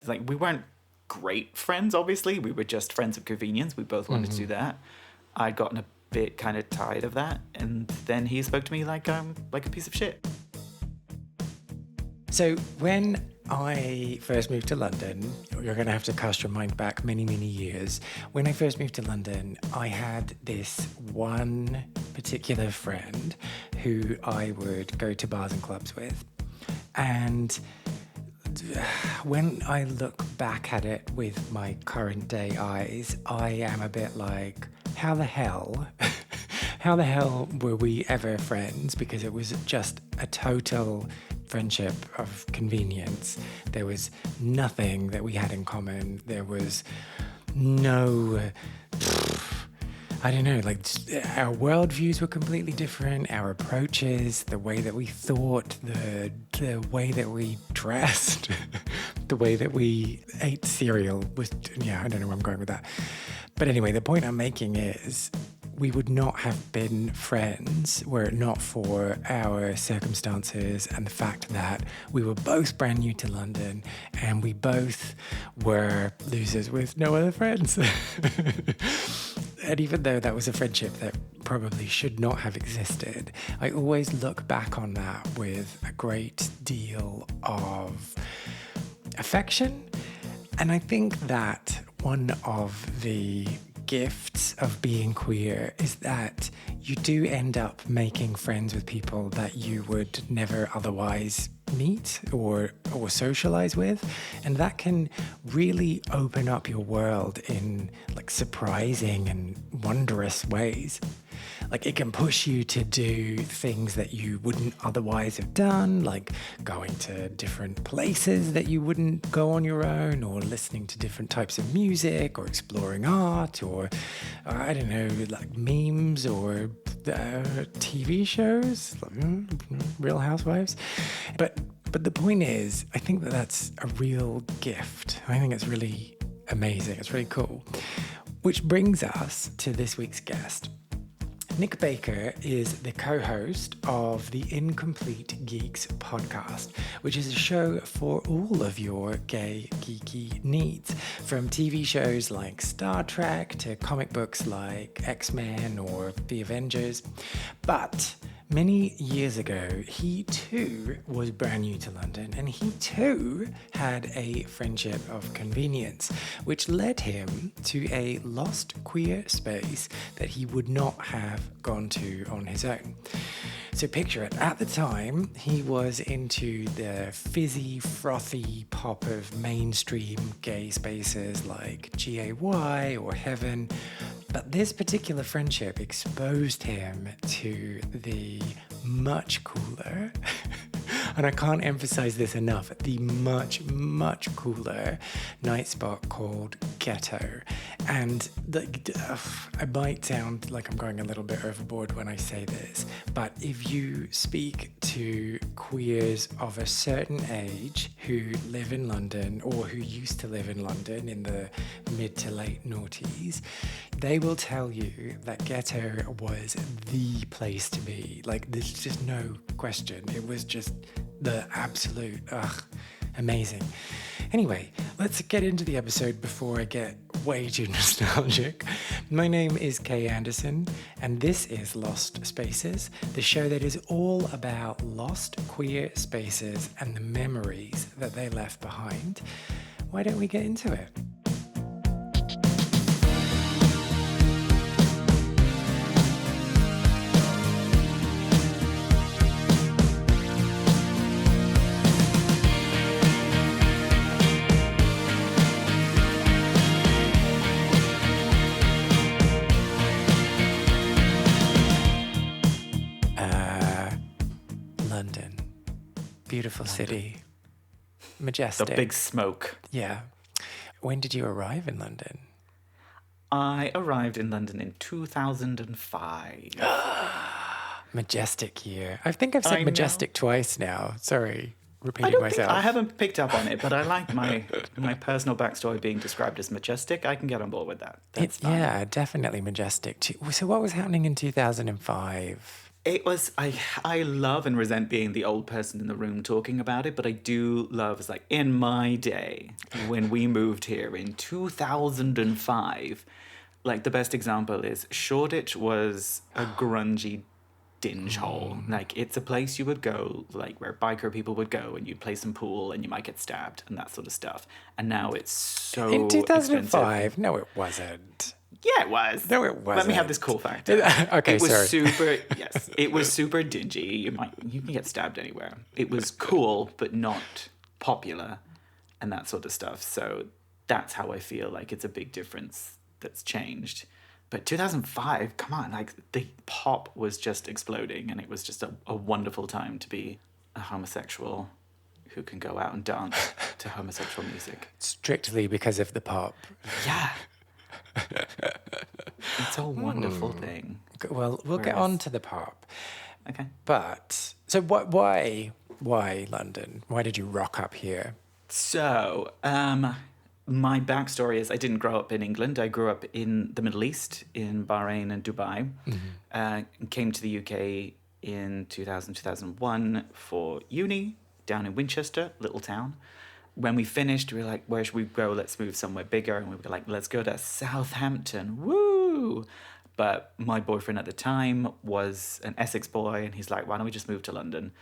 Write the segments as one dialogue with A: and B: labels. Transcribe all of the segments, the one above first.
A: like, we weren't great friends, obviously. We were just friends of convenience. We both wanted to do that. I'd gotten a bit kind of tired of that. And then he spoke to me like a piece of shit.
B: So when I first moved to London, you're going to have to cast your mind back many, many years. When I first moved to London, I had this one particular friend who I would go to bars and clubs with. And when I look back at it with my current day eyes, I am a bit like, how the hell were we ever friends? Because it was just a total friendship of convenience. There was nothing that we had in common. There was no, I don't know, like our worldviews were completely different. Our approaches, the way that we thought, the way that we dressed, the way that we ate cereal was, I don't know where I'm going with that. But anyway, the point I'm making is we would not have been friends were it not for our circumstances and the fact that we were both brand new to London and we both were losers with no other friends. And even though that was a friendship that probably should not have existed, I always look back on that with a great deal of affection. And I think that one of the gifts of being queer is that you do end up making friends with people that you would never otherwise meet or socialize with, and that can really open up your world in like surprising and wondrous ways. Like it can push you to do things that you wouldn't otherwise have done, like going to different places that you wouldn't go on your own, or listening to different types of music, or exploring art, or I don't know, like memes or TV shows, like, Real Housewives. But the point is, I think that that's a real gift. I think it's really amazing. It's really cool. Which brings us to this week's guest. Nick Baker is the co-host of the Incomplete Geeks podcast, which is a show for all of your gay, geeky needs, from TV shows like Star Trek to comic books like X-Men or The Avengers. But many years ago, he too was brand new to London, and he too had a friendship of convenience, which led him to a lost queer space that he would not have gone to on his own. So picture it, at the time, he was into the fizzy, frothy pop of mainstream gay spaces like GAY or Heaven. But this particular friendship exposed him to the much cooler, and I can't emphasize this enough, the much, much cooler night spot called Ghetto. And I might sound like I'm going a little bit overboard when I say this, but if you speak to queers of a certain age who live in London or who used to live in London in the mid to late noughties, they will tell you that Ghetto was the place to be. Like, there's just no question. It was just the absolute, amazing. Anyway, let's get into the episode before I get way too nostalgic. My name is Kay Anderson, and this is Lost Spaces, the show that is all about lost queer spaces and the memories that they left behind. Why don't we get into it? Beautiful city. Majestic.
A: The big smoke.
B: Yeah. When did you arrive in London?
A: I arrived in London in 2005.
B: Majestic year. I think I've said majestic twice now. Sorry, repeating myself.
A: I haven't picked up on it, but I like my personal backstory being described as majestic. I can get on board with that.
B: It's definitely majestic too. So what was happening in 2005?
A: It was, I love and resent being the old person in the room talking about it, but I do love, it's like, in my day, when we moved here in 2005, like, the best example is Shoreditch was a grungy dinge hole. Like, it's a place you would go, like, where biker people would go, and you'd play some pool, and you might get stabbed, and that sort of stuff. And now it's so
B: In 2005?
A: expensive.
B: No, it wasn't.
A: Yeah, it was.
B: No, it wasn't.
A: Let me have this cool fact.
B: Okay,
A: it was
B: sorry.
A: super. Yes, it was super dingy. You can get stabbed anywhere. It was cool, but not popular, and that sort of stuff. So that's how I feel like it's a big difference that's changed. But 2005, come on, like the pop was just exploding, and it was just a wonderful time to be a homosexual who can go out and dance to homosexual music.
B: Strictly because of the pop.
A: Yeah. It's a wonderful thing.
B: Well, we'll get on to the pop.
A: Okay.
B: But, so why London? Why did you rock up here?
A: So, my backstory is I didn't grow up in England. I grew up in the Middle East, in Bahrain and Dubai. Came to the UK in 2001 for uni down in Winchester, little town. When we finished, we were like, where should we go? Let's move somewhere bigger. And we were like, let's go to Southampton. Woo! But my boyfriend at the time was an Essex boy. And he's like, why don't we just move to London?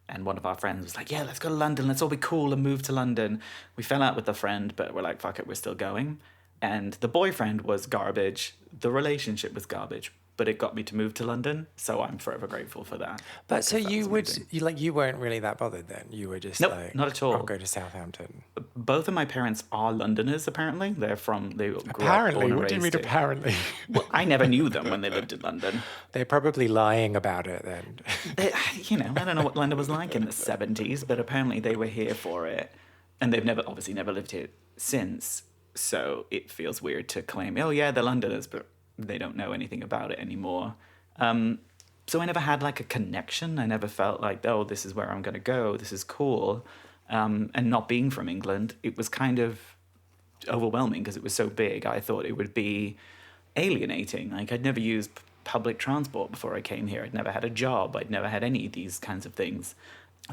A: And one of our friends was like, yeah, let's go to London. Let's all be cool and move to London. We fell out with the friend, but we're like, fuck it, we're still going. And the boyfriend was garbage. The relationship was garbage. But it got me to move to London, so I'm forever grateful for that.
B: But so you weren't really that bothered then? You were just
A: nope,
B: like,
A: not at all.
B: I'll go to Southampton.
A: Both of my parents are Londoners, apparently. They grew up
B: Apparently?
A: born and
B: What do you mean
A: raised here.
B: apparently?
A: Well, I never knew them when they lived in London.
B: They're probably lying about it then.
A: I don't know what London was like in the 70s, but apparently they were here for it. And they've obviously never lived here since. So it feels weird to claim, oh yeah, they're Londoners, but they don't know anything about it anymore. So I never had like a connection. I never felt like, oh, this is where I'm going to go. This is cool. And not being from England, it was kind of overwhelming because it was so big. I thought it would be alienating. Like I'd never used public transport before I came here. I'd never had a job. I'd never had any of these kinds of things.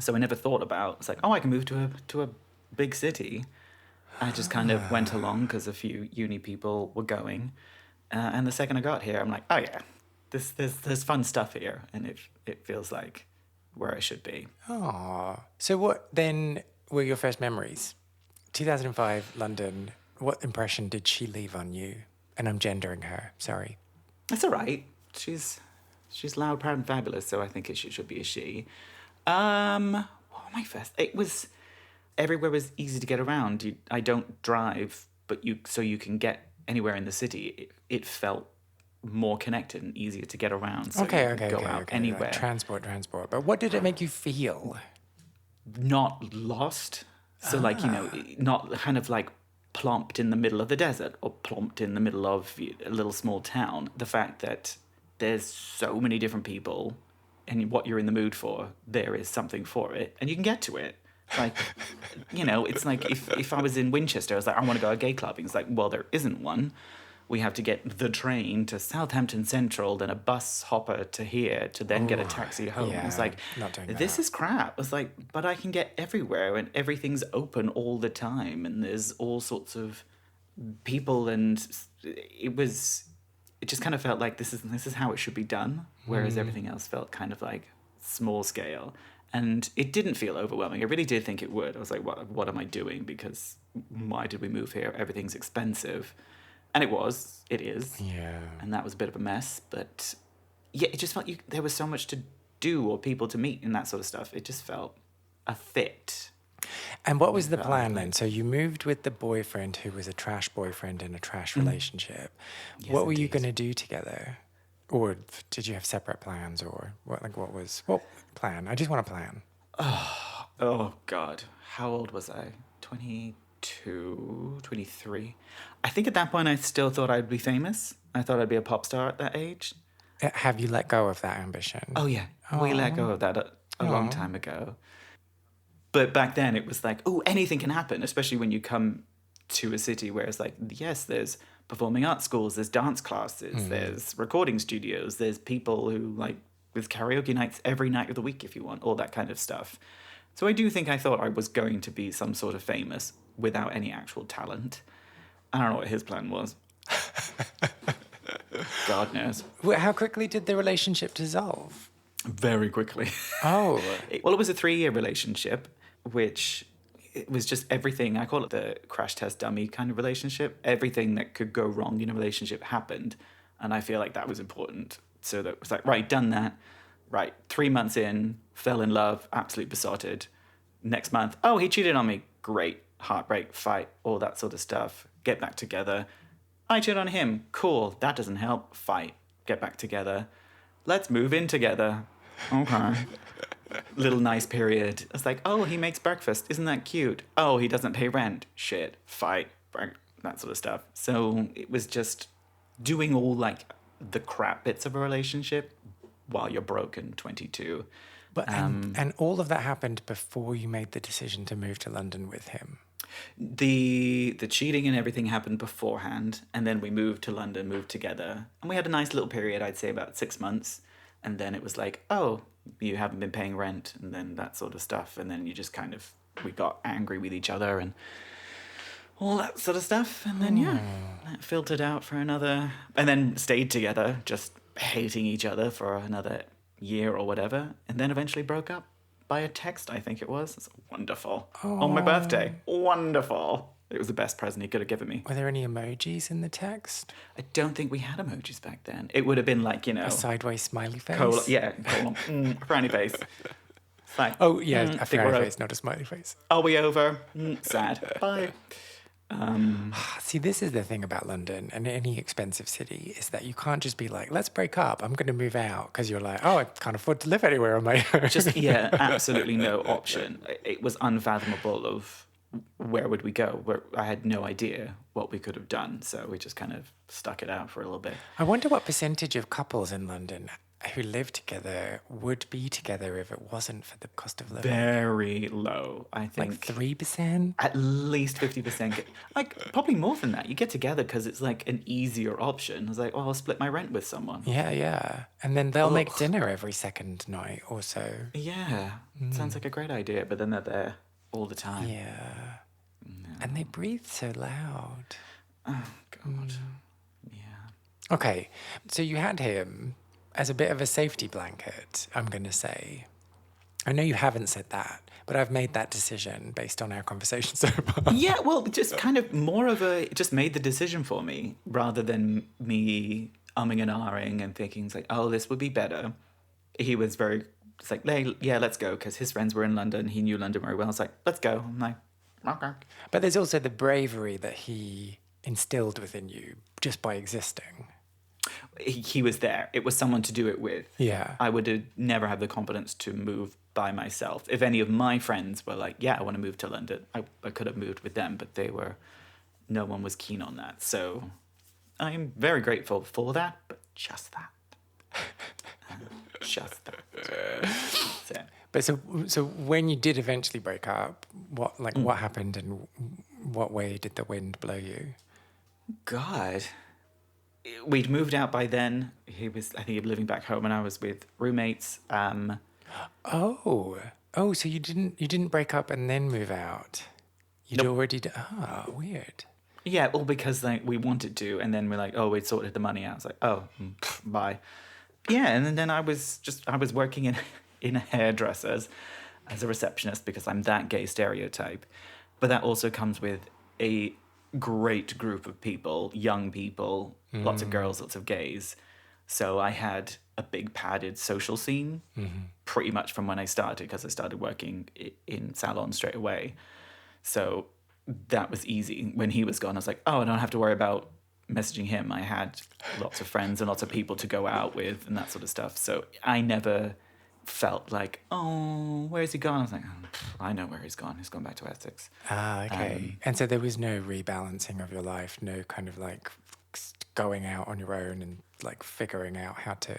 A: So I never thought about, it's like, oh, I can move to a big city. I just kind of went along because a few uni people were going. And the second I got here, I'm like, oh yeah, there's fun stuff here, and it feels like where I should be.
B: Oh, so what then were your first memories? 2005, London. What impression did she leave on you? And I'm gendering her. Sorry.
A: That's all right. She's loud, proud, and fabulous. So I think it should be a she. What were my first? It was everywhere was easy to get around. I don't drive, but you can get anywhere in the city. It felt more connected and easier to get around. So
B: Okay.
A: go out anywhere.
B: Like transport. But what did it make you feel?
A: Not lost. So not kind of like plomped in the middle of the desert or plomped in the middle of a little small town. The fact that there's so many different people and what you're in the mood for, there is something for it and you can get to it. Like, it's like if I was in Winchester, I was like, I want to go to gay clubbing. It's like, well, there isn't one. We have to get the train to Southampton Central, then a bus hopper to here, to then get a taxi home.
B: Yeah,
A: it's like,
B: not doing
A: this
B: that.
A: is crap. It's like, but I can get everywhere and everything's open all the time. And there's all sorts of people. And it just kind of felt like this is how it should be done. Whereas everything else felt kind of like small scale. And it didn't feel overwhelming. I really did think it would. I was like, what am I doing? Because why did we move here? Everything's expensive. And it is.
B: Yeah.
A: And that was a bit of a mess. But yeah, it just felt there was so much to do or people to meet and that sort of stuff. It just felt a fit.
B: And what was the plan then? So you moved with the boyfriend who was a trash boyfriend in a trash relationship.
A: Yes,
B: what were you
A: indeed.
B: going to do together? Or did you have separate plans or what plan? I just want a plan.
A: Oh, God. How old was I? 22, 23. I think at that point I still thought I'd be famous. I thought I'd be a pop star at that age.
B: Have you let go of that ambition?
A: Oh, yeah. We let go of that a long time ago. But back then it was like, oh, anything can happen, especially when you come to a city where it's like, yes, there's performing arts schools, there's dance classes, there's recording studios, there's people who like There's karaoke nights every night of the week if you want, all that kind of stuff. So I do think I thought I was going to be some sort of famous without any actual talent. I don't know what his plan was. God knows.
B: How quickly did the relationship dissolve?
A: Very quickly.
B: Oh.
A: Well, it was a 3-year relationship, which it was just everything. I call it the crash test dummy kind of relationship. Everything that could go wrong in a relationship happened. And I feel like that was important. So that was like, right, done that. Right, 3 months in, fell in love, absolutely besotted. Next month, oh, he cheated on me. Great. Heartbreak, fight, all that sort of stuff. Get back together. I cheated on him. Cool. That doesn't help. Fight. Get back together. Let's move in together. Okay. Little nice period. It's like, oh, he makes breakfast. Isn't that cute? Oh, he doesn't pay rent. Shit. Fight. That sort of stuff. So it was just doing all like the crap bits of a relationship while you're broken, 22.
B: But and all of that happened before you made the decision to move to London with him.
A: The cheating and everything happened beforehand, and then we moved to London, moved together, and we had a nice little period, I'd say about 6 months, and then it was like, oh, you haven't been paying rent, and then that sort of stuff, and then you just kind of, we got angry with each other and all that sort of stuff, and then that filtered out for another, and then stayed together, just hating each other for another year or whatever, and then eventually broke up by a text, I think it was. It's wonderful. On my birthday. Wonderful. It was the best present he could have given me.
B: Were there any emojis in the text?
A: I don't think we had emojis back then. It would have been like,
B: A sideways smiley face?
A: colon, frowny face. It's like,
B: Oh, yeah, a
A: think we're
B: frowny
A: over.
B: face, not a smiley face.
A: Are we over? Sad. Bye.
B: See, this is the thing about London and any expensive city is that you can't just be like, let's break up. I'm going to move out because you're like, oh, I can't afford to live anywhere on my own.
A: Just, absolutely no option. It was unfathomable of where would we go? I had no idea what we could have done. So we just kind of stuck it out for a little bit.
B: I wonder what percentage of couples in London who live together would be together if it wasn't for the cost of living.
A: Very low, I think.
B: Like 3%?
A: At least 50%. Like, probably more than that. You get together because it's like an easier option. It's like, oh, I'll split my rent with someone.
B: Yeah. And then they'll make dinner every second night or so.
A: Yeah. Sounds like a great idea, but then they're there all the time.
B: Yeah. And they breathe so loud.
A: Oh, God. Yeah.
B: Okay, so you had him as a bit of a safety blanket, I'm going to say. I know you haven't said that, but I've made that decision based on our conversation so far.
A: Yeah, well, just kind of more of it just made the decision for me rather than me umming and ahhing and thinking, it's like, oh, this would be better. He was very, it's like, yeah, let's go, because his friends were in London. He knew London very well. It's like, let's go. I'm like, okay.
B: But there's also the bravery that he instilled within you just by existing.
A: He was there. It was someone to do it with.
B: Yeah.
A: I would have never have the confidence to move by myself. If any of my friends were like, yeah, I want to move to London, I could have moved with them, but no one was keen on that. So I'm very grateful for that, but just that. Just that. That's it.
B: But so when you did eventually break up, what happened and what way did the wind blow you?
A: God. We'd moved out by then. I think he was living back home and I was with roommates.
B: Oh, so you didn't break up and then move out. You'd already weird.
A: Yeah, all because like we wanted to, and then we're like, oh, we'd sorted the money out. It's like, oh, bye. Yeah, and then I was working in a hairdresser's as a receptionist because I'm that gay stereotype. But that also comes with a great group of people, young people, lots of girls, lots of gays. So I had a big padded social scene pretty much from when I started, because I started working in salons straight away. So that was easy. When he was gone, I was like, oh, I don't have to worry about messaging him. I had lots of friends and lots of people to go out with and that sort of stuff. So I never felt like, oh, where's he gone? I was like, oh, I know where he's gone. He's gone back to Essex.
B: Ah, okay. And so there was no rebalancing of your life, no kind of like going out on your own and like figuring out how to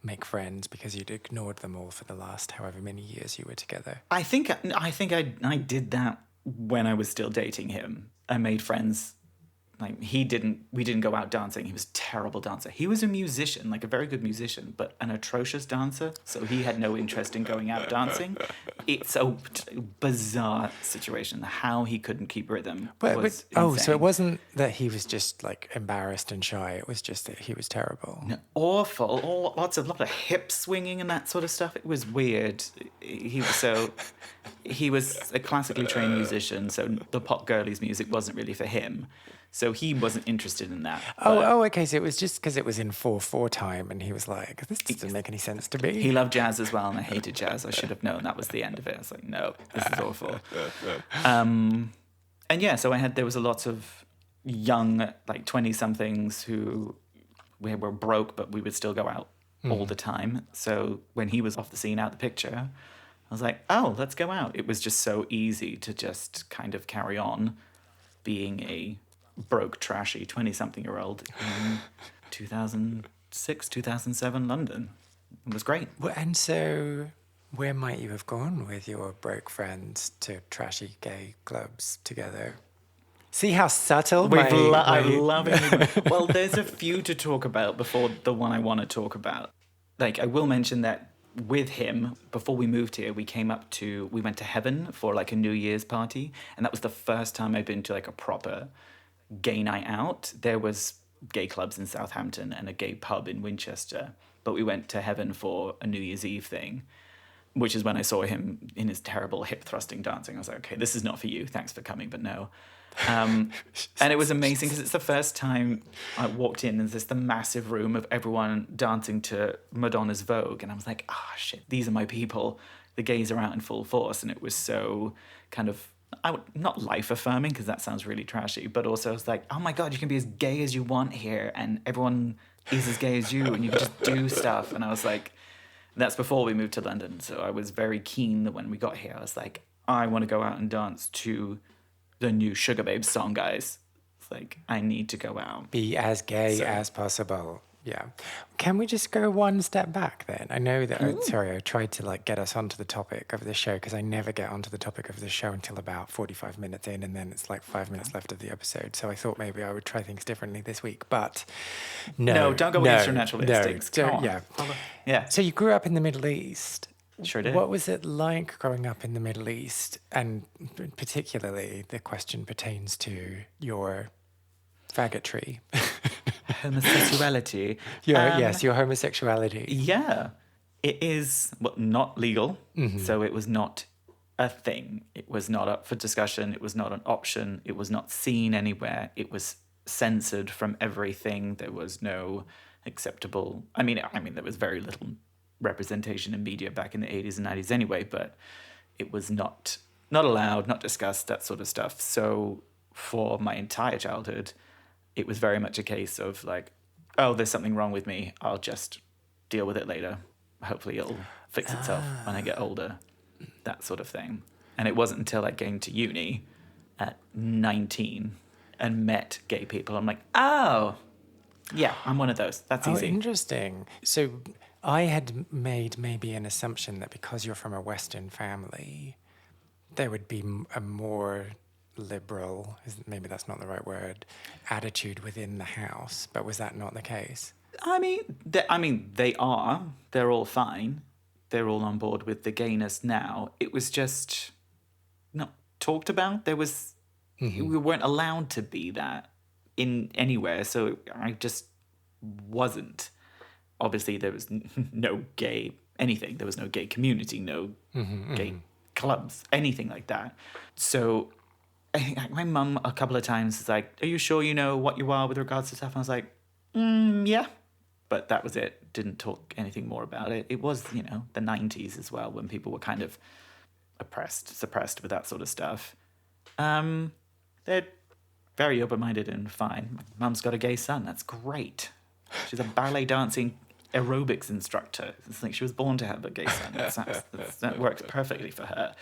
B: make friends because you'd ignored them all for the last however many years you were together.
A: I think I did that when I was still dating him. I made friends Like we didn't go out dancing. He was a terrible dancer. He was a musician, like a very good musician, but an atrocious dancer. So he had no interest in going out dancing. It's a bizarre situation. How he couldn't keep rhythm was insane.
B: So it wasn't that he was just like embarrassed and shy. It was just that he was terrible.
A: No, awful. Lot of hip swinging and that sort of stuff. It was weird. He was a classically trained musician, so the pop girlies music wasn't really for him. So he wasn't interested in that.
B: Okay. So it was just because it was in 4/4 time, and he was like, "This doesn't make any sense to me."
A: He loved jazz as well, and I hated jazz. I should have known that was the end of it. I was like, "No, this is awful." And yeah, so there was a lot of young, like 20-somethings who we were broke, but we would still go out all the time. So when he was off the scene, out the picture, I was like, "Oh, let's go out." It was just so easy to just kind of carry on being a broke, trashy 20-something-year-old in 2006, 2007 London. It was great.
B: Well, and so where might you have gone with your broke friends to trashy gay clubs together? See how subtle
A: I love it. Well, there's a few to talk about before the one I want to talk about. Like, I will mention that with him, before we moved here, we went to Heaven for like a New Year's party. And that was the first time I'd been to like a proper gay night out. There was gay clubs in Southampton and a gay pub in Winchester. But we went to Heaven for a New Year's Eve thing, which is when I saw him in his terrible hip thrusting dancing. I was like, okay, this is not for you. Thanks for coming, but no. And it was amazing because it's the first time I walked in and there's the massive room of everyone dancing to Madonna's Vogue. And I was like, shit, these are my people. The gays are out in full force. And it was so kind of, not life affirming because that sounds really trashy, but also I was like, oh my God, you can be as gay as you want here. And everyone is as gay as you and you can just do stuff. And I was like, that's before we moved to London. So I was very keen that when we got here, I was like, I want to go out and dance to the new Sugar Babes song, guys. It's like, I need to go out.
B: Be as gay as possible. Yeah. Can we just go one step back then? I know that, I tried to like get us onto the topic of the show because I never get onto the topic of the show until about 45 minutes in and then it's like 5 minutes left of the episode. So I thought maybe I would try things differently this week, but no,
A: don't go against your natural instincts.
B: Yeah. So you grew up in the Middle East.
A: Sure did.
B: What was it like growing up in the Middle East? And particularly the question pertains to your faggotry.
A: Homosexuality.
B: Yes, your homosexuality.
A: Yeah. It is not legal. So it was not a thing. It was not up for discussion. It was not an option. It was not seen anywhere. It was censored from everything. There was no acceptable... I mean, there was very little representation in media back in the 80s and 90s anyway, but it was not allowed, not discussed, that sort of stuff. So for my entire childhood, it was very much a case of like, oh, there's something wrong with me. I'll just deal with it later. Hopefully it'll fix itself when I get older, that sort of thing. And it wasn't until I came to uni at 19 and met gay people. I'm like, oh, yeah, I'm one of those. That's easy.
B: Oh, interesting. So I had made maybe an assumption that because you're from a Western family, there would be a more liberal, maybe that's not the right word, attitude within the house. But was that not the case? They are. They're all fine. They're all on board with the gayness now. It was just not talked about. There was... We weren't allowed to be that in anywhere, so I just wasn't. Obviously, there was no gay anything. There was no gay community, no gay clubs, anything like that. So my mum a couple of times was like, are you sure you know what you are with regards to stuff? And I was like, yeah. But that was it. Didn't talk anything more about it. It was, the 90s as well, when people were kind of suppressed with that sort of stuff. They're very open-minded and fine. My mum's got a gay son. That's great. She's a ballet dancing aerobics instructor. It's like she was born to have a gay son. That works perfectly for her.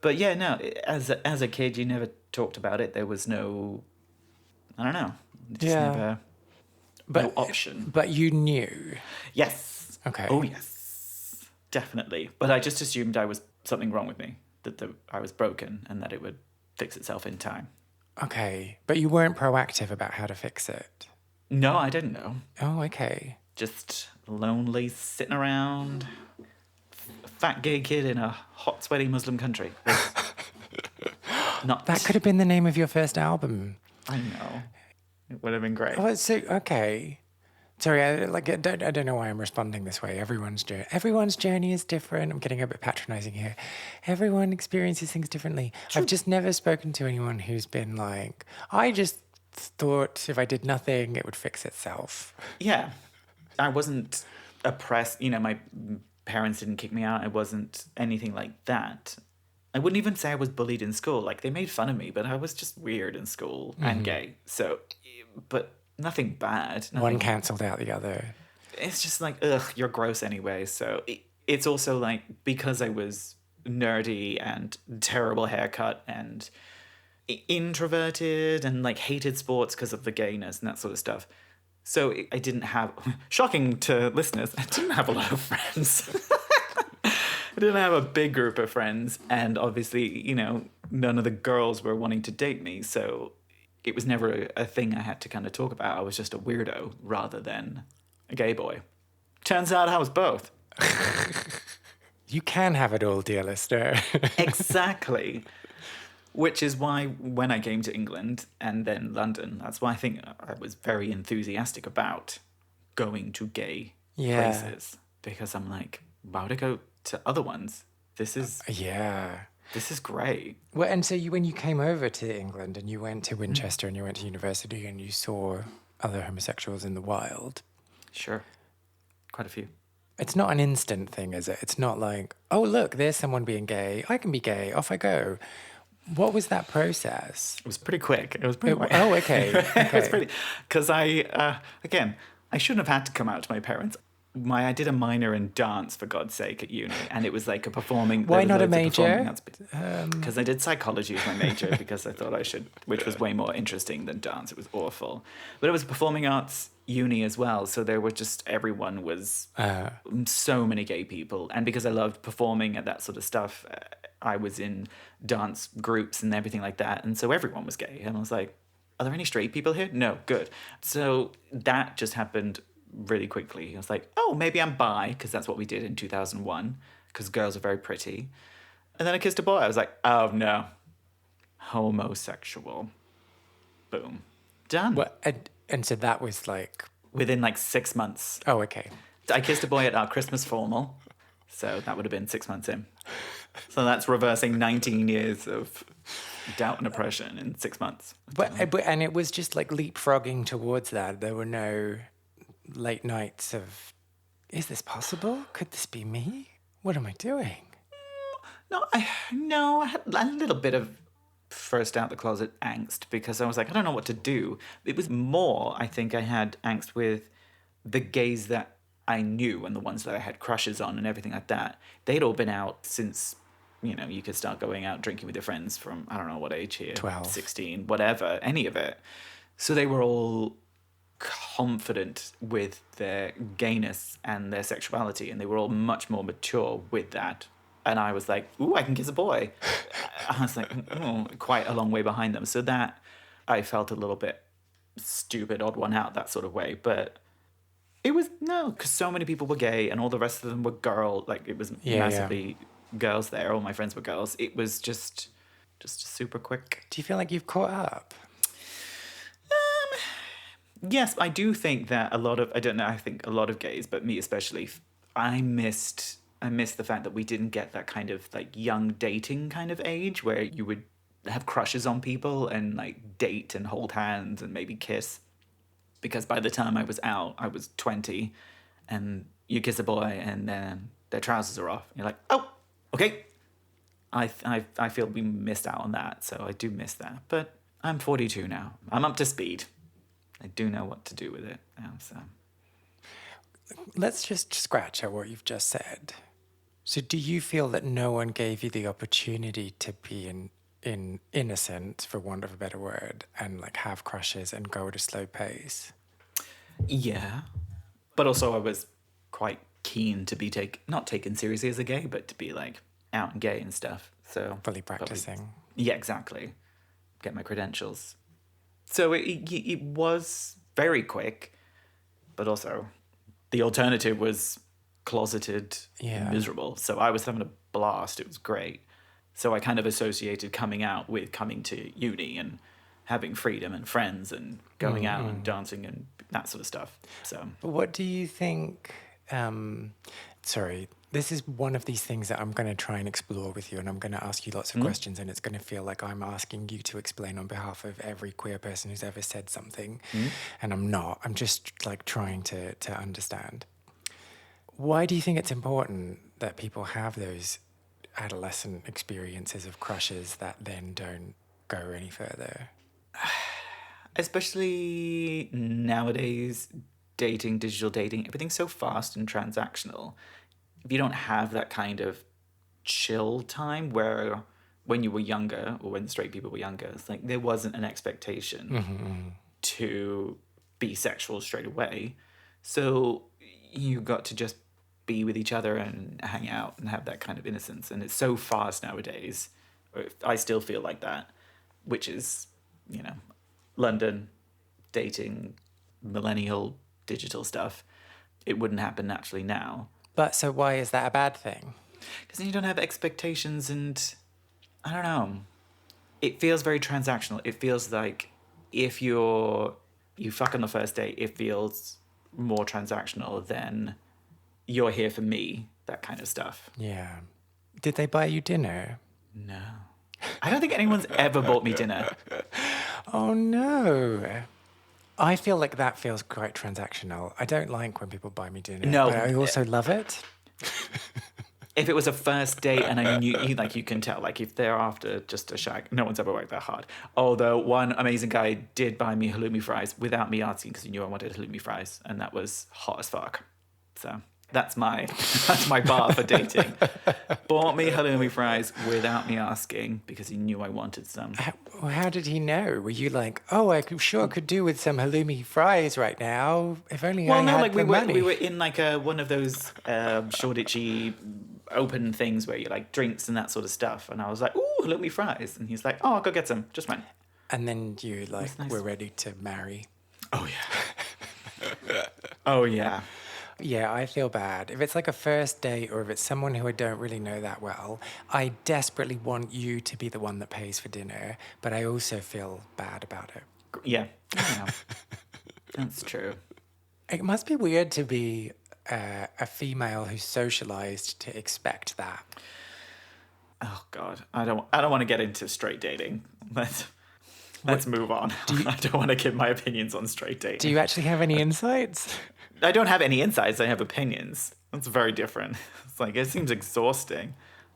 B: But yeah, no, as a kid, you never talked about it. There was no, I don't know, just never, no option. But you knew.
A: Yes.
B: Okay.
A: Oh, yes. Definitely. But I just assumed something wrong with me, that I was broken and that it would fix itself in time.
B: Okay. But you weren't proactive about how to fix it.
A: No, I didn't know.
B: Oh, okay.
A: Just lonely, sitting around, fat gay kid in a hot, sweaty Muslim country. Not.
B: That could have been the name of your first album.
A: I know. It would have been great.
B: Oh, so okay. Sorry, I don't know why I'm responding this way. Everyone's journey is different. I'm getting a bit patronizing here. Everyone experiences things differently. I've just never spoken to anyone who's been like, I just thought if I did nothing, it would fix itself.
A: Yeah. I wasn't oppressed. My parents didn't kick me out. I wasn't anything like that. I wouldn't even say I was bullied in school. Like, they made fun of me, but I was just weird in school and gay. So, but nothing bad.
B: One cancelled out the other.
A: It's just like, ugh, you're gross anyway. So it's also like, because I was nerdy and terrible haircut and introverted and like hated sports because of the gayness and that sort of stuff. So I didn't have, shocking to listeners, I didn't have a lot of friends. I didn't have a big group of friends. And obviously, none of the girls were wanting to date me. So it was never a thing I had to kind of talk about. I was just a weirdo rather than a gay boy. Turns out I was both.
B: You can have it all, dear listener.
A: Exactly. Which is why when I came to England and then London, that's why I think I was very enthusiastic about going to gay places. Because I'm like, why would I go to other ones? This is great.
B: Well, and so when you came over to England and you went to Winchester and you went to university and you saw other homosexuals in the wild.
A: Sure. Quite a few.
B: It's not an instant thing, is it? It's not like, oh, look, there's someone being gay. I can be gay. Off I go. What was that process?
A: It was pretty quick. It was pretty quick.
B: Oh, okay.
A: It was pretty... Because I shouldn't have had to come out to my parents. I did a minor in dance, for God's sake, at uni, and it was like a performing...
B: Why not a major?
A: Because I did psychology as my major, because I thought I should, which was way more interesting than dance. It was awful. But it was performing arts uni as well, so there were just... Everyone was... so many gay people, and because I loved performing and that sort of stuff, I was in dance groups and everything like that, and so everyone was gay, and I was like, are there any straight people here? No, good. So that just happened really quickly. I was like, oh, maybe I'm bi, because that's what we did in 2001, because girls are very pretty. And then I kissed a boy. I was like, oh no, homosexual. Boom. Done.
B: Well, and so that was like...
A: Within like 6 months.
B: Oh, okay.
A: I kissed a boy at our Christmas formal, so that would have been 6 months in. So that's reversing 19 years of doubt and oppression in 6 months.
B: But and it was just like leapfrogging towards that. There were no late nights of, is this possible? Could this be me? What am I doing?
A: No, I had a little bit of first out the closet angst, because I was like, I don't know what to do. It was more, I think I had angst with the gays that I knew and the ones that I had crushes on and everything like that. They'd all been out since, you could start going out drinking with your friends from, I don't know what age here.
B: 12.
A: 16, whatever, any of it. So they were all confident with their gayness and their sexuality, and they were all much more mature with that. And I was like, ooh, I can kiss a boy. I was like, oh, quite a long way behind them. So that, I felt a little bit stupid, odd one out, that sort of way. But it was, no, because so many people were gay and all the rest of them were girl. Like, it was massively girls there. All my friends were girls. It was just super quick.
B: Do you feel like you've caught up?
A: Yes, I do think that I think a lot of gays, but me especially, I missed the fact that we didn't get that kind of like young dating kind of age where you would have crushes on people and like date and hold hands and maybe kiss. Because by the time I was out, I was 20, and you kiss a boy and then their trousers are off. You're like, oh, okay. I feel we missed out on that, so I do miss that. But I'm 42 now. I'm up to speed. I do know what to do with it now, so.
B: Let's just scratch at what you've just said. So do you feel that no one gave you the opportunity to be in innocent, for want of a better word, and like have crushes and go at a slow pace?
A: Yeah. But also I was quite keen to be not taken seriously as a gay, but to be like out and gay and stuff. So
B: Fully practicing.
A: Yeah, exactly. get my credentials. So it was very quick, but also the alternative was closeted and miserable. So I was having a blast. It was great. So I kind of associated coming out with coming to uni and having freedom and friends and going out and dancing and that sort of stuff. So
B: What do you think? Sorry, this is one of these things that I'm going to try and explore with you, and I'm going to ask you lots of questions, and it's going to feel like I'm asking you to explain on behalf of every queer person who's ever said something, and I'm not. I'm just like trying to understand. Why do you think it's important that people have those adolescent experiences of crushes that then don't go any further?
A: especially nowadays, digital dating, everything's so fast and transactional. If you don't have that kind of chill time where when you were younger or when straight people were younger, it's like there wasn't an expectation to be sexual straight away. So you got to just be with each other and hang out and have that kind of innocence. And it's so fast nowadays. I still feel like that, which is, London, dating, millennial digital stuff. It wouldn't happen naturally now.
B: But so why is that a bad thing?
A: Because then you don't have expectations and, I don't know, it feels very transactional. It feels like if you fuck on the first date, it feels more transactional than you're here for me, that kind of stuff.
B: Yeah. Did they buy you dinner?
A: No. I don't think anyone's ever bought me dinner.
B: Oh, no. I feel like that feels quite transactional. I don't like when people buy me dinner,
A: No.
B: but I also love it.
A: If it was a first date and I knew, you can tell, like if they're after just a shag, no one's ever worked that hard. Although one amazing guy did buy me halloumi fries without me asking because he knew I wanted halloumi fries, and that was hot as fuck. So that's my bar for dating. Bought me halloumi fries without me asking because he knew I wanted some.
B: How did he know? Were you like, oh, I could do with some halloumi fries right now. If only I had the money.
A: We were in like one of those Shoreditchy open things where you like drinks and that sort of stuff, and I was like, ooh, halloumi fries, and he's like, oh, I'll go get some, just fine.
B: And then you like
A: nice.
B: were ready to marry.
A: Oh yeah. Oh yeah.
B: Yeah, I feel bad. If it's like a first date or if it's someone who I don't really know that well, I desperately want you to be the one that pays for dinner, but I also feel bad about it.
A: Yeah. That's true.
B: It must be weird to be a female who's socialized to expect that.
A: Oh God, I don't want to get into straight dating. Let's move on. I don't want to give my opinions on straight dating.
B: Do you actually have any insights?
A: I don't have any insights. I have opinions. That's very different. It's like it seems exhausting.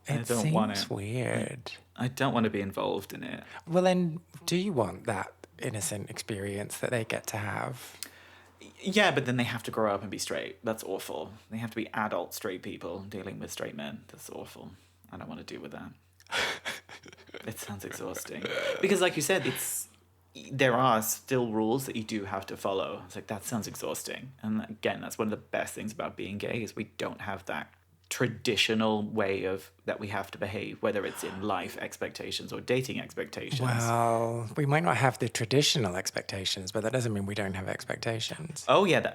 A: I don't want it.
B: It seems weird.
A: I don't want to be involved in it.
B: Well, then, do you want that innocent experience that they get to have?
A: Yeah, but then they have to grow up and be straight. That's awful. They have to be adult straight people dealing with straight men. That's awful. I don't want to deal with that. It sounds exhausting. Because like you said, there are still rules that you do have to follow. It's like, that sounds exhausting. And again, that's one of the best things about being gay is we don't have that traditional way that we have to behave, whether it's in life expectations or dating expectations.
B: Well, we might not have the traditional expectations, but that doesn't mean we don't have expectations.
A: Oh, yeah.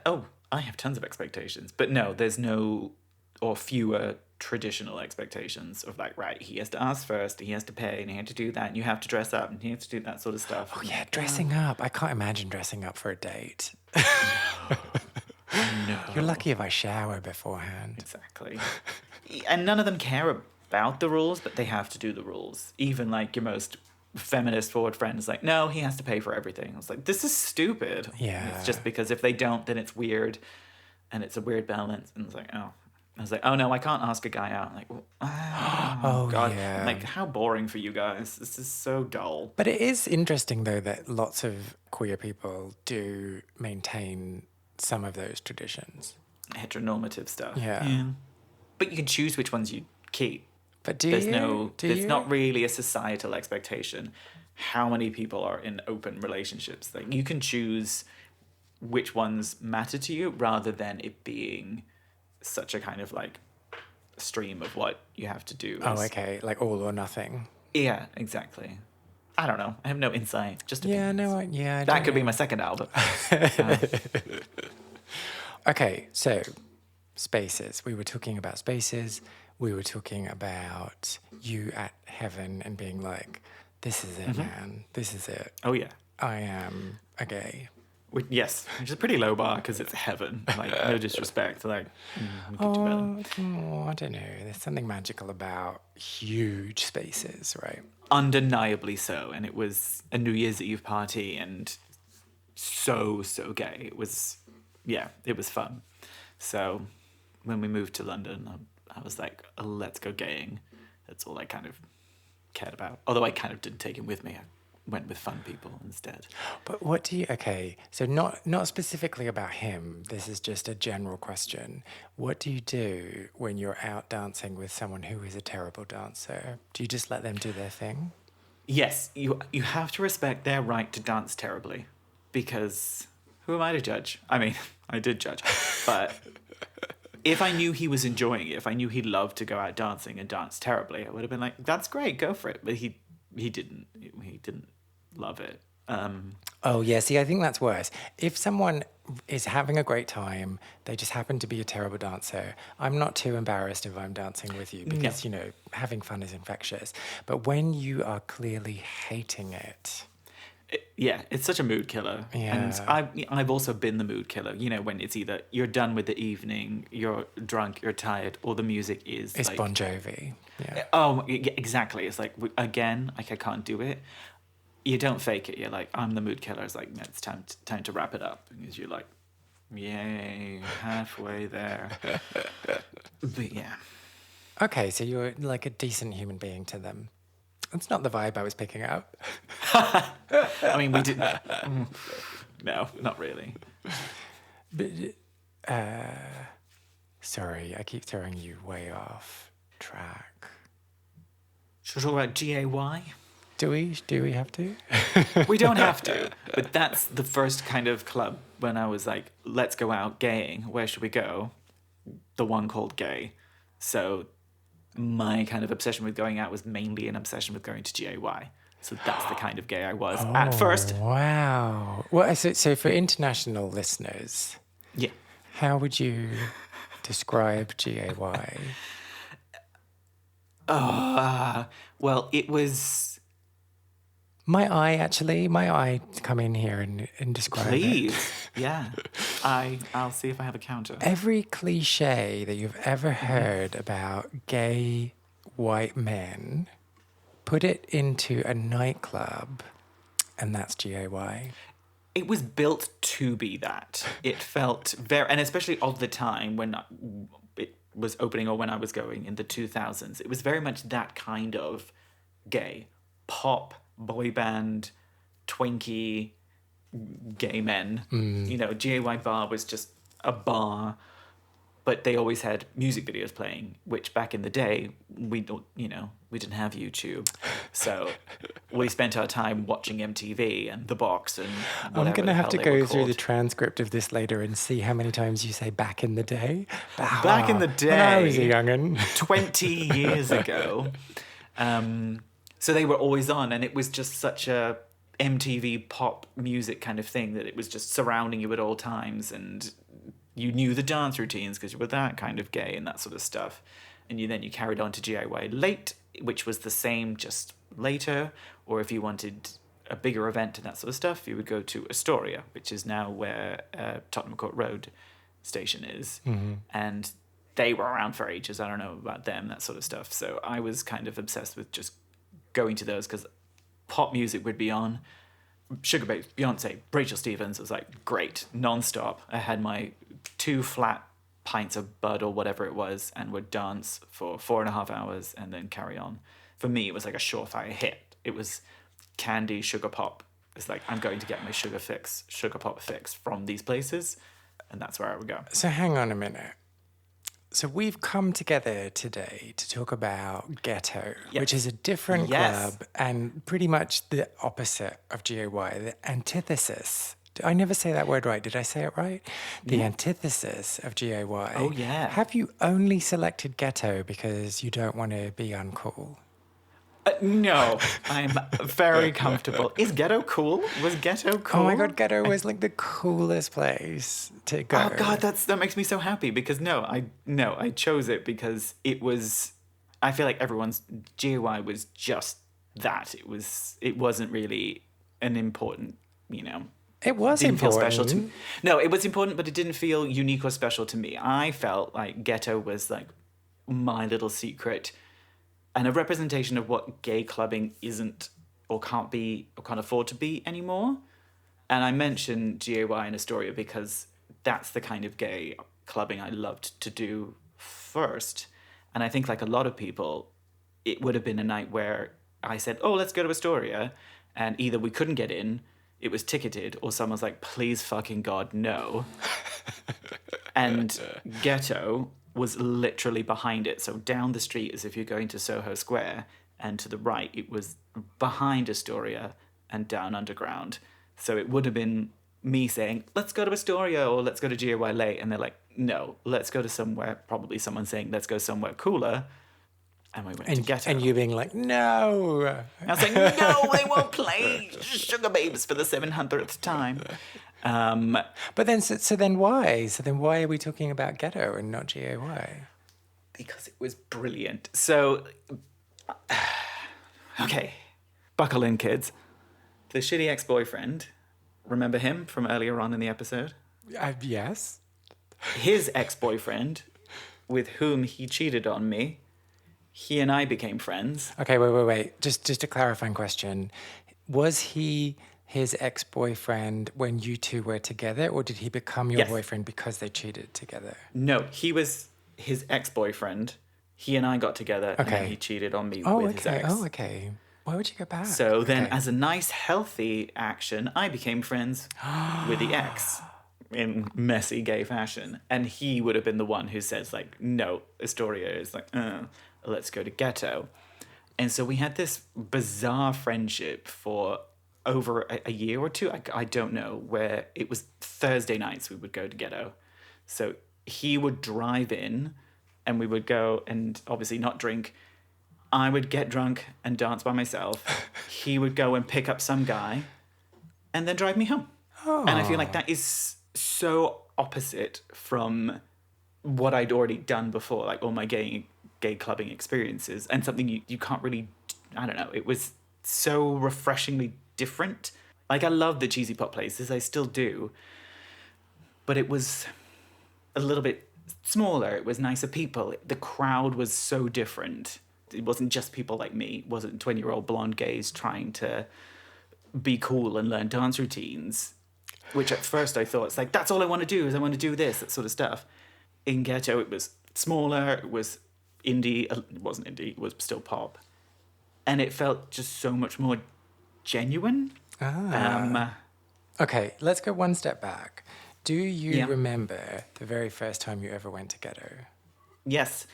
A: I have tons of expectations. But no, there's no or fewer traditional expectations of like, right, he has to ask first, he has to pay, and he has to do that, and you have to dress up, and he has to do that sort of stuff.
B: Oh, yeah, dressing up. I can't imagine dressing up for a date.
A: No.
B: You're lucky if I shower beforehand.
A: Exactly. And none of them care about the rules, but they have to do the rules. Even like your most feminist forward friend is like, no, he has to pay for everything. I was like, this is stupid.
B: Yeah.
A: And it's just because if they don't, then it's weird. And it's a weird balance. And it's like, oh. I was like, oh no, I can't ask a guy out. I'm like, well, oh God.
B: Yeah.
A: Like, how boring for you guys. This is so dull.
B: But it is interesting, though, that lots of queer people do maintain some of those traditions.
A: Heteronormative stuff.
B: Yeah.
A: But you can choose which ones you keep.
B: But
A: There's not really a societal expectation. How many people are in open relationships? Like, you can choose which ones matter to you rather than it being such a kind of like stream of what you have to do.
B: Oh, okay. Like all or nothing.
A: Yeah, exactly. I don't know. I have no insight. Just
B: Yeah,
A: opinions.
B: no, I
A: That
B: don't
A: could be
B: know.
A: my second album.
B: Okay, so spaces. We were talking about spaces. We were talking about you at heaven and being like, this is it, man. This is it.
A: Oh yeah.
B: I am a gay.
A: Yes, which is a pretty low bar because it's heaven. Like, no disrespect. Like, we could do better.
B: I don't know. There's something magical about huge spaces, right?
A: Undeniably so. And it was a New Year's Eve party and so gay. It was, yeah, it was fun. So when we moved to London, I was like, let's go gaying. That's all I kind of cared about. Although I kind of didn't take him with me. I went with fun people instead.
B: But what do you, okay, so not specifically about him. This is just a general question. What do you do when you're out dancing with someone who is a terrible dancer? Do you just let them do their thing?
A: Yes, you have to respect their right to dance terribly, because who am I to judge? I mean, I did judge, but if I knew he was enjoying it, if I knew he loved to go out dancing and dance terribly, I would have been like, that's great, go for it. But he didn't. He didn't love it.
B: Oh, yeah. See, I think that's worse. If someone is having a great time, they just happen to be a terrible dancer, I'm not too embarrassed if I'm dancing with you because, you know, having fun is infectious. But when you are clearly hating it,
A: yeah, it's such a mood killer.
B: Yeah.
A: And I've also been the mood killer. You know, when it's either you're done with the evening, you're drunk, you're tired, or the music is
B: it's
A: like...
B: Bon Jovi. Yeah.
A: Oh, yeah, exactly. It's like, again, like I can't do it. You don't fake it. You're like, I'm the mood killer. It's like, no, it's time to wrap it up. Because you're like, yay, halfway there. But yeah.
B: Okay, so you're like a decent human being to them. That's not the vibe I was picking up.
A: I mean, we didn't... No, not really.
B: But, sorry, I keep throwing you way off track.
A: Should we talk about GAY?
B: Do we have to?
A: We don't have to, but that's the first kind of club when I was like, let's go out gaying. Where should we go? The one called Gay. So my kind of obsession with going out was mainly an obsession with going to GAY. So that's the kind of gay I was at first.
B: Wow. Well, so for international listeners,
A: Yeah.
B: how would you describe GAY?
A: Well, it was...
B: My eye come in here and describe it.
A: Please. Yeah. I'll see if I have a counter.
B: Every cliche that you've ever heard about gay white men, put it into a nightclub, and that's GAY.
A: It was built to be that. It felt very... And especially of the time when it was opening or when I was going in the 2000s, it was very much that kind of gay. Pop, boy band, twinky, gay men. You know, GAY bar was just a bar, but they always had music videos playing, which back in the day, we didn't have YouTube. So we spent our time watching MTV and The Box and whatever.
B: I'm going to have to
A: they
B: go
A: were
B: through the
A: called.
B: transcript of this later and see how many times you say back in the day.
A: Back in the day.
B: When I was a young'un.
A: 20 years ago. So they were always on, and it was just such a MTV pop music kind of thing that it was just surrounding you at all times, and you knew the dance routines because you were that kind of gay and that sort of stuff. And then you carried on to GAY late, which was the same, just later. Or if you wanted a bigger event and that sort of stuff, you would go to Astoria, which is now where Tottenham Court Road station is. Mm-hmm. And they were around for ages. I don't know about them, that sort of stuff. So I was kind of obsessed with just going to those because pop music would be on. Sugar Babes, Beyonce, Rachel Stevens was like great, non-stop. I had my 2 flat pints of Bud or whatever it was and would dance for 4.5 hours and then carry on. For me, it was like a surefire hit. It was candy, sugar pop. It's like, I'm going to get my sugar pop fix from these places, and that's where I would go.
B: So hang on a minute. So we've come together today to talk about Ghetto,
A: Yes.
B: which is a different
A: Yes.
B: club and pretty much the opposite of GAY, the antithesis. I never say that word right. Did I say it right? The antithesis of GAY.
A: Oh, yeah.
B: Have you only selected Ghetto because you don't want to be uncool?
A: No, I'm very comfortable. Is Ghetto cool? Was Ghetto cool?
B: Oh my God, Ghetto was like the coolest place to go.
A: Oh God, that makes me so happy because I chose it because it was. I feel like everyone's GAY was just that. It wasn't really an important,
B: It was
A: didn't feel
B: important.
A: special to me. No, it was important, but it didn't feel unique or special to me. I felt like Ghetto was like my little secret and a representation of what gay clubbing isn't or can't be or can't afford to be anymore. And I mentioned GAY in Astoria because that's the kind of gay clubbing I loved to do first. And I think like a lot of people, it would have been a night where I said, oh, let's go to Astoria. And either we couldn't get in, it was ticketed, or someone's like, please fucking God, no. And Ghetto was literally behind it. So down the street as if you're going to Soho Square, and to the right, it was behind Astoria and down underground. So it would have been me saying, let's go to Astoria or let's go to GAY late. And they're like, no, let's go to somewhere, probably someone saying, let's go somewhere cooler. And we went to Ghetto.
B: And you being like, no.
A: I was like, no, they won't play Sugar Babes for the 700th time.
B: But then, so then why? So then why are we talking about Ghetto and not GAY?
A: Because it was brilliant. So, okay, buckle in, kids. The shitty ex-boyfriend, remember him from earlier on in the episode?
B: Yes.
A: His ex-boyfriend, with whom he cheated on me, he and I became friends.
B: Okay, wait. Just a clarifying question. Was he his ex-boyfriend when you two were together, or did he become your
A: Yes.
B: boyfriend because they cheated together?
A: No, he was his ex-boyfriend. He and I got together, and then
B: Okay.
A: he cheated on me
B: Oh,
A: with his
B: okay.
A: ex.
B: Oh, okay. Why would you go back?
A: So then,
B: Okay.
A: as a nice, healthy action, I became friends with the ex in messy gay fashion. And he would have been the one who says, like, no, Astoria is like, let's go to Ghetto. And so we had this bizarre friendship for over a year or two. I don't know, where it was Thursday nights we would go to Ghetto. So he would drive in and we would go and obviously not drink. I would get drunk and dance by myself. He would go and pick up some guy and then drive me home.
B: Oh.
A: And I feel like that is so opposite from what I'd already done before, like all my gay clubbing experiences, and something you can't really, I don't know, it was so refreshingly different. Like, I love the cheesy pop places, I still do, but it was a little bit smaller, it was nicer people, the crowd was so different. It wasn't just people like me, it wasn't 20-year-old blonde gays trying to be cool and learn dance routines, which at first I thought, it's like, that's all I want to do, is I want to do this, that sort of stuff. In Ghetto, it was smaller, it was indie, it wasn't indie, it was still pop. And it felt just so much more genuine.
B: Okay, let's go one step back. Do you
A: Yeah.
B: remember the very first time you ever went to Ghetto?
A: Yes.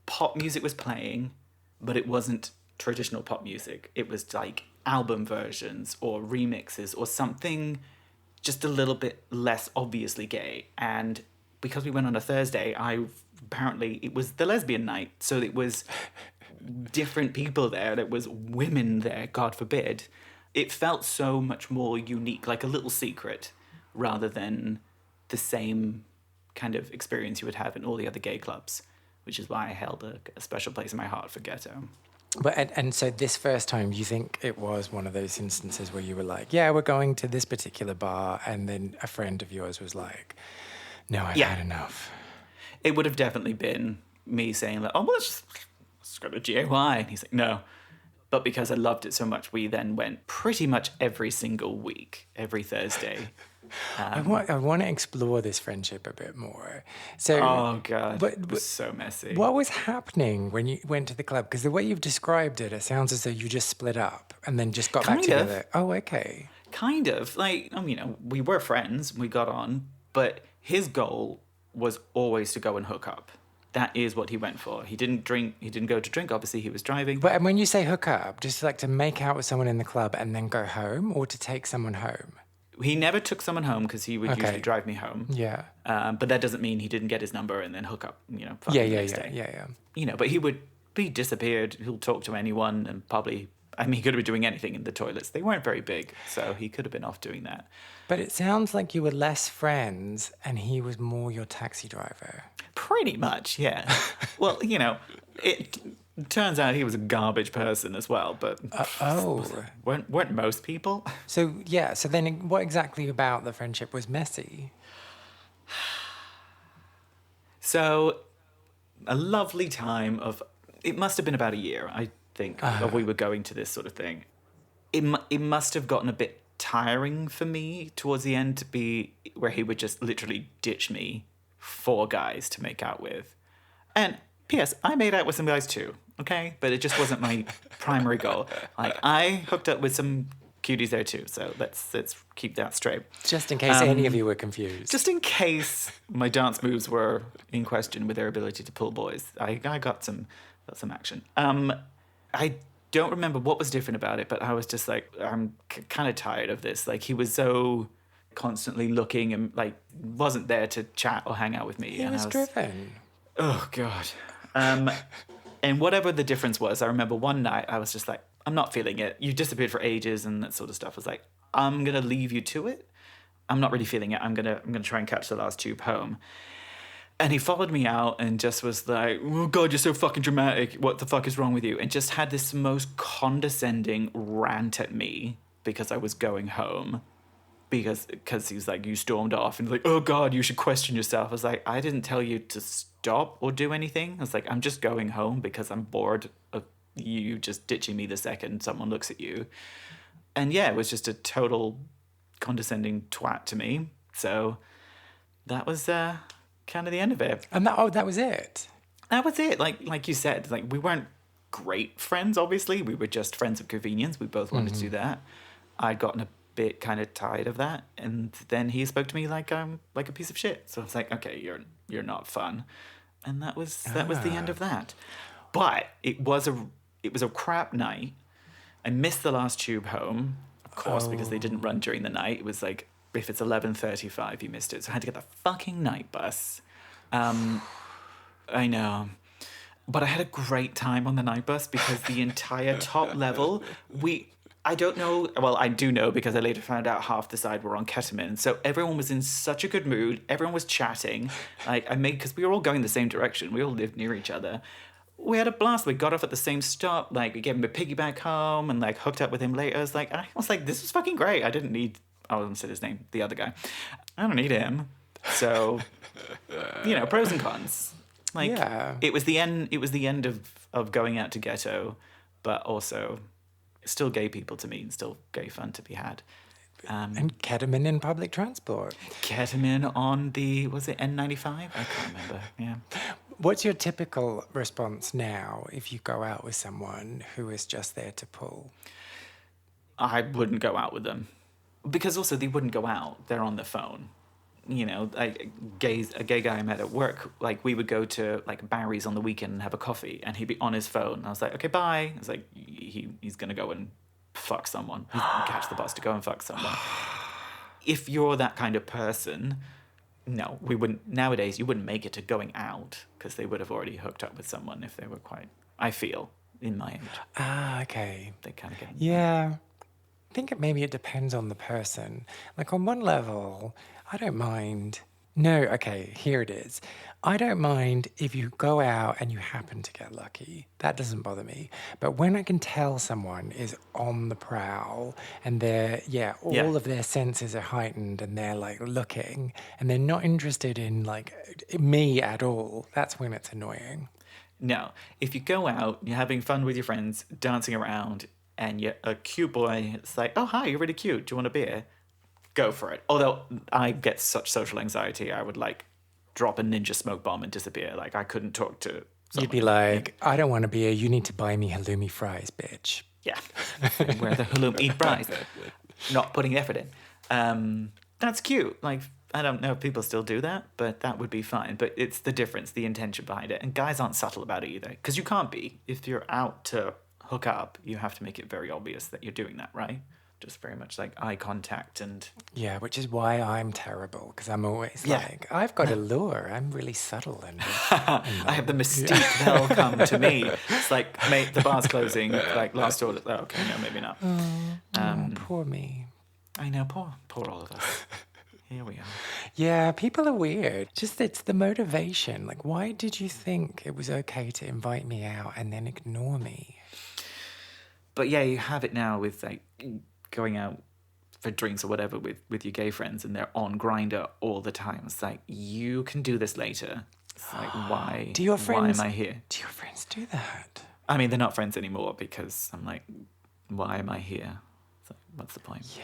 A: Pop music was playing, but it wasn't traditional pop music. It was like album versions or remixes or something just a little bit less obviously gay. And because we went on a Thursday, apparently it was the lesbian night. So it was different people there. There was women there, God forbid. It felt so much more unique, like a little secret, rather than the same kind of experience you would have in all the other gay clubs, which is why I held a special place in my heart for Ghetto.
B: But and so this first time, you think it was one of those instances where you were like, yeah, we're going to this particular bar, and then a friend of yours was like, no, I've had enough.
A: It would have definitely been me saying, like, oh, well, let's go to GAY. And he's like, no. But because I loved it so much, we then went pretty much every single week, every Thursday.
B: I want to explore this friendship a bit more. So,
A: Oh, God. It was so messy.
B: what was happening when you went to the club? Because the way you've described it, it sounds as though you just split up and then just got back
A: Kind of.
B: together. Oh, okay.
A: Kind of. Like, we were friends, we got on, but his goal was always to go and hook up. That is what he went for. He didn't drink. He didn't go to drink. Obviously, he was driving.
B: But and when you say hook up, just like to make out with someone in the club and then go home, or to take someone home?
A: He never took someone home because he would
B: Okay.
A: usually drive me home.
B: Yeah.
A: But that doesn't mean he didn't get his number and then hook up, for
B: Yeah,
A: the
B: yeah,
A: next
B: yeah,
A: day.
B: yeah, yeah.
A: But he would But he disappeared. He'll talk to anyone and probably... I mean, he could have been doing anything in the toilets. They weren't very big, so he could have been off doing that.
B: But it sounds like you were less friends and he was more your taxi driver.
A: Pretty much, yeah. Well, it turns out he was a garbage person as well, but weren't most people?
B: So then what exactly about the friendship was messy?
A: So, a lovely time of... It must have been about a year, I think, of we were going to this sort of thing. It must have gotten a bit tiring for me towards the end to be where he would just literally ditch me for guys to make out with. And P.S., I made out with some guys too, okay? But it just wasn't my primary goal. Like, I hooked up with some cuties there too, so let's keep that straight.
B: Just in case any of you were confused.
A: Just in case my dance moves were in question with their ability to pull boys. I got some action. I don't remember what was different about it, but I was just like, I'm kind of tired of this. Like, he was so constantly looking and, like, wasn't there to chat or hang out with me.
B: He was driven.
A: Oh, God. And whatever the difference was, I remember one night I was just like, I'm not feeling it. You disappeared for ages and that sort of stuff. I was like, I'm going to leave you to it. I'm not really feeling it. I'm gonna try and catch the last tube home. And he followed me out and just was like, oh, God, you're so fucking dramatic. What the fuck is wrong with you? And just had this most condescending rant at me because I was going home. Because he was like, you stormed off. And like, oh, God, you should question yourself. I was like, I didn't tell you to stop or do anything. I was like, I'm just going home because I'm bored of you just ditching me the second someone looks at you. And yeah, it was just a total condescending twat to me. So that was... kind of the end of it.
B: And that was it?
A: That was it. Like you said, like, we weren't great friends, obviously. We were just friends of convenience. We both wanted to do that. I'd gotten a bit kind of tired of that. And then he spoke to me like a piece of shit. So I was like, okay, you're not fun. And that was the end of that. But it was a crap night. I missed the last tube home, of course, because they didn't run during the night. It was like, if it's 11:35, you missed it. So I had to get the fucking night bus. I know. But I had a great time on the night bus because the entire top level, I don't know, well, I do know because I later found out half the side were on ketamine. So everyone was in such a good mood. Everyone was chatting. Because we were all going the same direction. We all lived near each other. We had a blast. We got off at the same stop. Like, we gave him a piggyback home and, like, hooked up with him later. I was like, this was fucking great. I didn't need... I wasn't say his name, the other guy. I don't need him. So, pros and cons. Like, yeah. It was the end of going out to ghetto, but also still gay people to meet and still gay fun to be had.
B: And ketamine in public transport.
A: Ketamine on was it N95? I can't remember, yeah.
B: What's your typical response now if you go out with someone who is just there to pull?
A: I wouldn't go out with them. Because also they wouldn't go out. They're on their phone. A gay guy I met at work, like, we would go to, like, Barry's on the weekend and have a coffee, and he'd be on his phone. And I was like, okay, bye. I was like, he's going to go and fuck someone. He's going to catch the bus to go and fuck someone. If you're that kind of person, no, we wouldn't. Nowadays, you wouldn't make it to going out because they would have already hooked up with someone if they were quite, I feel, in my age.
B: Ah, okay.
A: They kind of get...
B: Yeah. I think maybe it depends on the person. Like, on one level, I don't mind. No, okay, here it is. I don't mind if you go out and you happen to get lucky. That doesn't bother me. But when I can tell someone is on the prowl and all of their senses are heightened and they're, like, looking and they're not interested in, like, me at all, that's when it's annoying.
A: No. If you go out, you're having fun with your friends, dancing around, and you're a cute boy, it's like, oh, hi, you're really cute. Do you want a beer? Go for it. Although I get such social anxiety, I would, like, drop a ninja smoke bomb and disappear. Like, I couldn't talk to someone.
B: You'd be like, I don't want a beer. You need to buy me halloumi fries, bitch.
A: Yeah. Where the halloumi eat fries. Not putting effort in. That's cute. Like, I don't know if people still do that, but that would be fine. But it's the difference, the intention behind it. And guys aren't subtle about it either. Because you can't be. If you're out to... hook up, you have to make it very obvious that you're doing that, right? just very much like eye contact and...
B: Yeah, which is why I'm terrible, because I'm always
A: Yeah.
B: like, I've got a lure. I'm really subtle. And
A: I have the mystique. They'll come to me. It's like, mate, the bar's closing. Like, last order. Oh, okay, no, maybe not.
B: poor me.
A: I know, poor all of us. Here we are.
B: Yeah, people are weird. Just it's the motivation. Like, why did you think it was okay to invite me out and then ignore me?
A: But yeah, you have it now with like going out for drinks or whatever with your gay friends, and they're on Grindr all the time. It's like, you can do this later. It's like, why?
B: Do your friends?
A: Why am I here?
B: Do your friends do that?
A: I mean, they're not friends anymore because I'm like, why am I here? It's like, what's the point?
B: Yeah.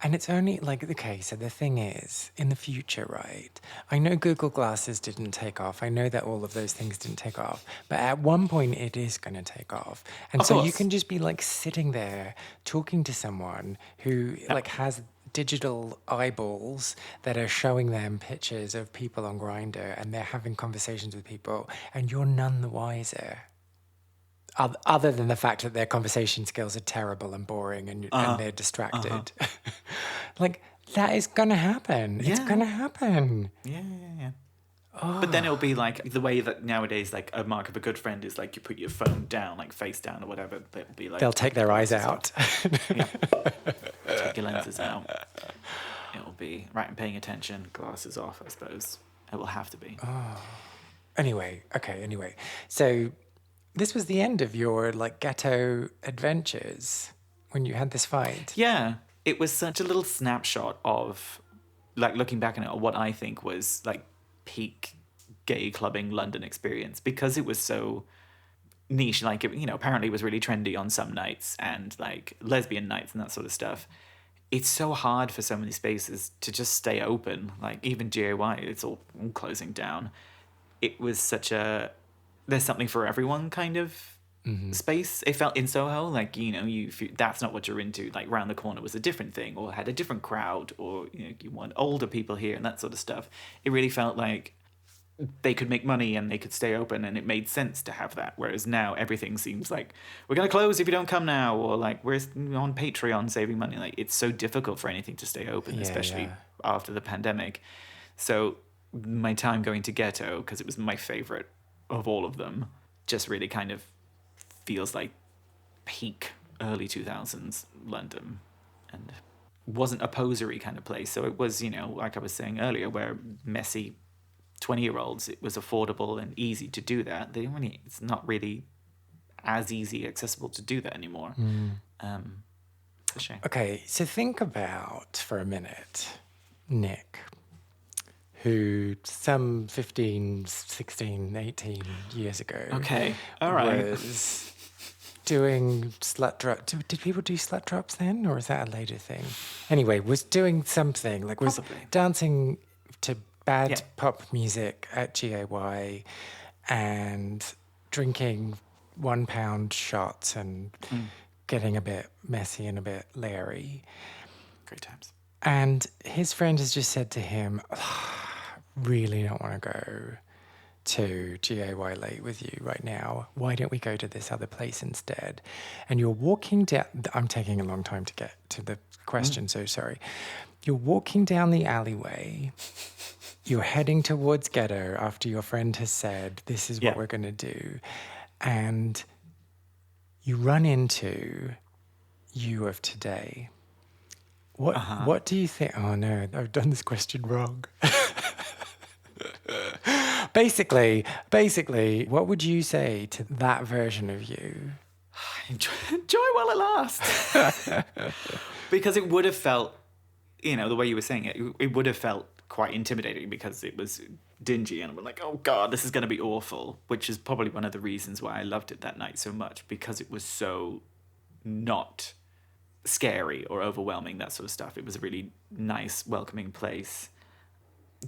B: And it's only like, okay, so the thing is, in the future, right? I know Google Glasses didn't take off. I know that all of those things didn't take off. But at one point, it is going to take off. And
A: Of
B: so you
A: course.
B: can just be like sitting there talking to someone who like has digital eyeballs that are showing them pictures of people on Grindr, and they're having conversations with people, and you're none the wiser. Other than the fact that their conversation skills are terrible and boring, and they're distracted. Like, that is going to happen. It's
A: Yeah.
B: going to happen.
A: Yeah. But then it'll be like the way that nowadays, like a mark of a good friend is like you put your phone down, like face down or whatever. They'll be like,
B: They'll take their eyes out.
A: Yeah. Take your lenses out. It'll be right and paying attention, glasses off, I suppose. It will have to be.
B: Anyway. So this was the end of your like ghetto adventures when you had this fight.
A: Yeah, it was such a little snapshot of, like, looking back on it, what I think was like peak gay clubbing London experience, because it was so niche. Like, it, you know, apparently it was really trendy on some nights, and like lesbian nights and that sort of stuff. It's so hard for so many spaces to just stay open. Like, even GAY, it's all closing down. It was such a, there's something for everyone kind of space. It felt in Soho, like, you know, if that's not what you're into, like round the corner was a different thing, or had a different crowd, or, you know, you want older people here and that sort of stuff. It really felt like they could make money and they could stay open, and it made sense to have that. Whereas now everything seems like, we're going to close if you don't come now, or like, we're on Patreon saving money. Like, it's so difficult for anything to stay open, especially after the pandemic. So my time going to Ghetto, because it was my favorite of all of them, just really kind of feels like peak early 2000s London, and wasn't a posery kind of place. So it was, you know, like I was saying earlier, where messy 20-year-olds, it was affordable and easy to do that. It's not really as easy accessible to do that anymore. It's a shame.
B: Okay, so think about for a minute Nick, who some 15, 16, 18 years ago
A: Okay, all right.
B: was doing slut drop. Did people do slut drops then, or is that a later thing? Anyway, was doing something, like was
A: Probably.
B: dancing to bad
A: Yeah.
B: pop music at GAY and drinking £1 shots and getting a bit messy and a bit leery.
A: Great times.
B: And his friend has just said to him, really don't want to go to GAY late with you right now. Why don't we go to this other place instead? And you're walking down, I'm taking a long time to get to the question, so sorry. You're walking down the alleyway. You're heading towards Ghetto after your friend has said, this is what we're going to do. And you run into you of today. What do you think? Oh no, I've done this question wrong. Basically, what would you say to that version of you?
A: Enjoy while it lasts. Because it would have felt, you know, the way you were saying it, it would have felt quite intimidating because it was dingy, and we're like, oh God, this is going to be awful, which is probably one of the reasons why I loved it that night so much, because it was so not scary or overwhelming, that sort of stuff. It was a really nice, welcoming place.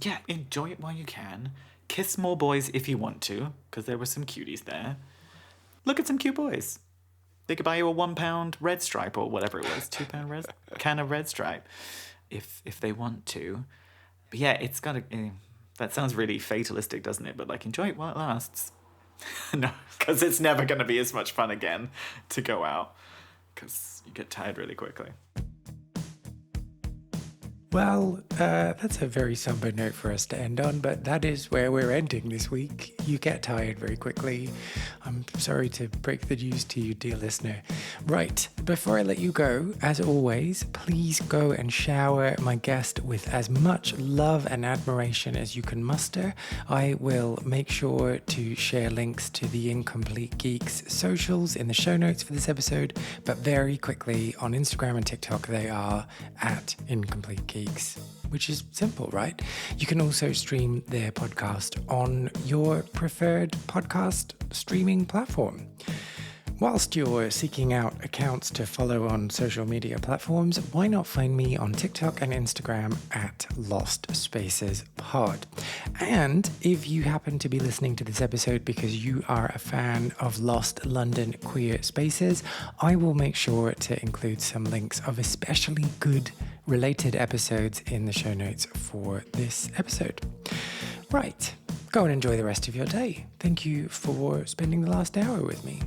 A: Yeah, enjoy it while you can. Kiss more boys if you want to, because there were some cuties there. Look at some cute boys. They could buy you a £1 Red Stripe or whatever it was, £2 can of Red Stripe, if they want to. But yeah, it's got to. That sounds really fatalistic, doesn't it? But like, enjoy it while it lasts. No, because it's never going to be as much fun again to go out. because you get tired really quickly.
B: Well, that's a very somber note for us to end on, but that is where we're ending this week. You get tired very quickly. I'm sorry to break the news to you, dear listener. Right, before I let you go, as always, please go and shower my guest with as much love and admiration as you can muster. I will make sure to share links to the Incomplete Geeks socials in the show notes for this episode, but very quickly on Instagram and TikTok, they are at Incomplete Geeks, which is simple, right? You can also stream their podcast on your preferred podcast streaming platform. Whilst you're seeking out accounts to follow on social media platforms, why not find me on TikTok and Instagram at Lost Spaces Pod? And if you happen to be listening to this episode because you are a fan of Lost London Queer Spaces, I will make sure to include some links of especially good related episodes in the show notes for this episode. Right, go and enjoy the rest of your day. Thank you for spending the last hour with me.